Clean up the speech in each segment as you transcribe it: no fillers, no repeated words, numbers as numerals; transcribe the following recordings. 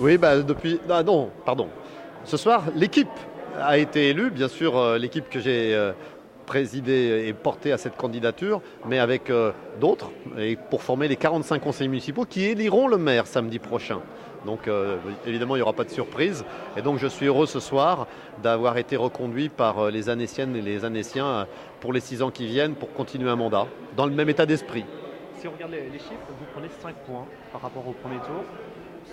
Oui, depuis... Ah non, pardon. Ce soir, l'équipe a été élue, bien sûr, l'équipe que j'ai présidée et portée à cette candidature, mais avec d'autres, et pour former les 45 conseillers municipaux qui éliront le maire samedi prochain. Donc évidemment, il n'y aura pas de surprise. Et donc je suis heureux ce soir d'avoir été reconduit par les Annéciennes et les Annéciens pour les 6 ans qui viennent pour continuer un mandat, dans le même état d'esprit. Si on regarde les chiffres, vous prenez 5 points par rapport au premier tour.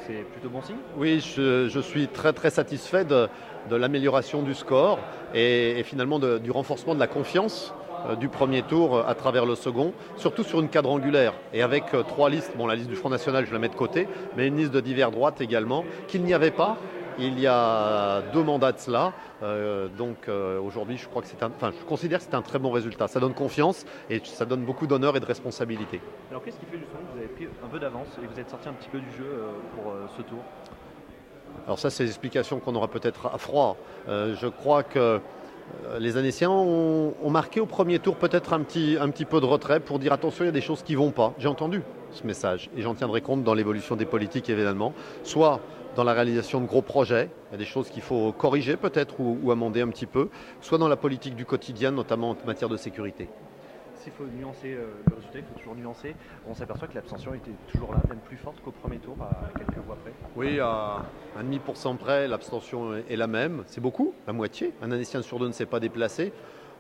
C'est plutôt bon signe? Oui, je suis très très satisfait de l'amélioration du score et finalement du renforcement de la confiance du premier tour à travers le second, surtout sur une quadrangulaire et avec 3 listes. Bon, la liste du Front National, je la mets de côté, mais une liste de divers droites également, qu'il n'y avait pas il y a 2 mandats de cela. Aujourd'hui, je considère que c'est un très bon résultat. Ça donne confiance et ça donne beaucoup d'honneur et de responsabilité. Alors qu'est-ce qui fait justement que vous avez pris un peu d'avance et vous êtes sorti un petit peu du jeu pour ce tour? Alors ça, c'est des explications qu'on aura peut-être à froid. Je crois que les Annéciens ont marqué au premier tour peut-être un petit peu de retrait pour dire attention, il y a des choses qui ne vont pas. J'ai entendu ce message et j'en tiendrai compte dans l'évolution des politiques évidemment, soit dans la réalisation de gros projets, il y a des choses qu'il faut corriger peut-être ou amender un petit peu, soit dans la politique du quotidien, notamment en matière de sécurité. S'il faut nuancer le résultat, il faut toujours nuancer. On s'aperçoit que l'abstention était toujours là, même plus forte qu'au premier tour, à quelques voix près. Oui, à 1,5% près, l'abstention est la même. C'est beaucoup, la moitié. Un Annécien sur 2 ne s'est pas déplacé.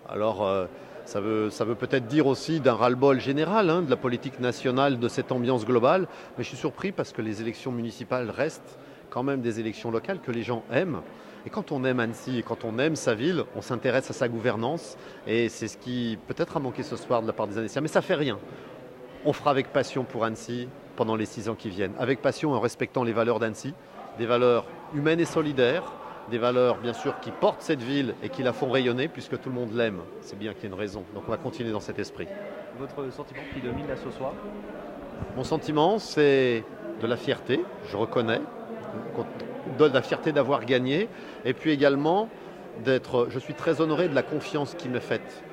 Alors, ça veut peut-être dire aussi d'un ras-le-bol général, de la politique nationale, de cette ambiance globale. Mais je suis surpris parce que les élections municipales restent quand même des élections locales que les gens aiment. Et quand on aime Annecy et quand on aime sa ville, on s'intéresse à sa gouvernance. Et c'est ce qui peut-être a manqué ce soir de la part des Annéciens. Mais ça fait rien. On fera avec passion pour Annecy pendant les 6 ans qui viennent. Avec passion en respectant les valeurs d'Annecy, des valeurs humaines et solidaires, des valeurs bien sûr qui portent cette ville et qui la font rayonner puisque tout le monde l'aime. C'est bien qu'il y ait une raison. Donc on va continuer dans cet esprit. Votre sentiment qui domine là ce soir? Mon sentiment, c'est de la fierté, je reconnais, de la fierté d'avoir gagné, et puis également je suis très honoré de la confiance qui m'est faite,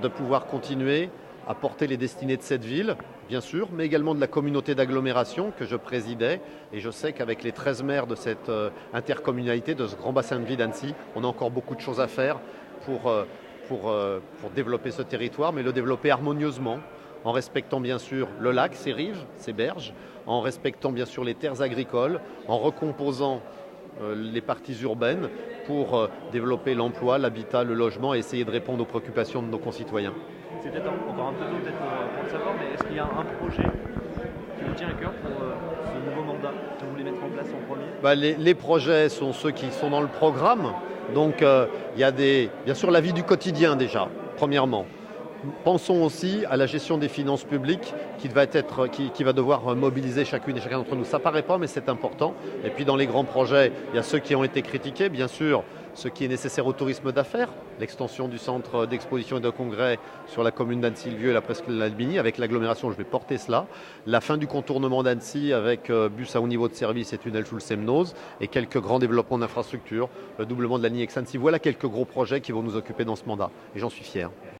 de pouvoir continuer à porter les destinées de cette ville, bien sûr, mais également de la communauté d'agglomération que je présidais. Et je sais qu'avec les 13 maires de cette intercommunalité, de ce grand bassin de vie d'Annecy, on a encore beaucoup de choses à faire pour développer ce territoire, mais le développer harmonieusement, en respectant bien sûr le lac, ses rives, ses berges, en respectant bien sûr les terres agricoles, en recomposant les parties urbaines pour développer l'emploi, l'habitat, le logement et essayer de répondre aux préoccupations de nos concitoyens. C'est peut-être encore un peu tôt pour le savoir, mais est-ce qu'il y a un projet qui vous tient à cœur pour ce nouveau mandat que vous voulez mettre en place en premier? Les projets sont ceux qui sont dans le programme. Donc il y a bien sûr la vie du quotidien déjà, premièrement. Pensons aussi à la gestion des finances publiques qui va devoir mobiliser chacune et chacun d'entre nous. Ça ne paraît pas, mais c'est important. Et puis dans les grands projets, il y a ceux qui ont été critiqués, bien sûr, ce qui est nécessaire au tourisme d'affaires, l'extension du centre d'exposition et de congrès sur la commune d'Annecy-le-Vieux et la presqu'île d'Albigny. Avec l'agglomération, je vais porter cela. La fin du contournement d'Annecy avec bus à haut niveau de service et tunnel sous le Semnoz et quelques grands développements d'infrastructures, le doublement de la ligne Aix-Annecy. Voilà quelques gros projets qui vont nous occuper dans ce mandat. Et j'en suis fier.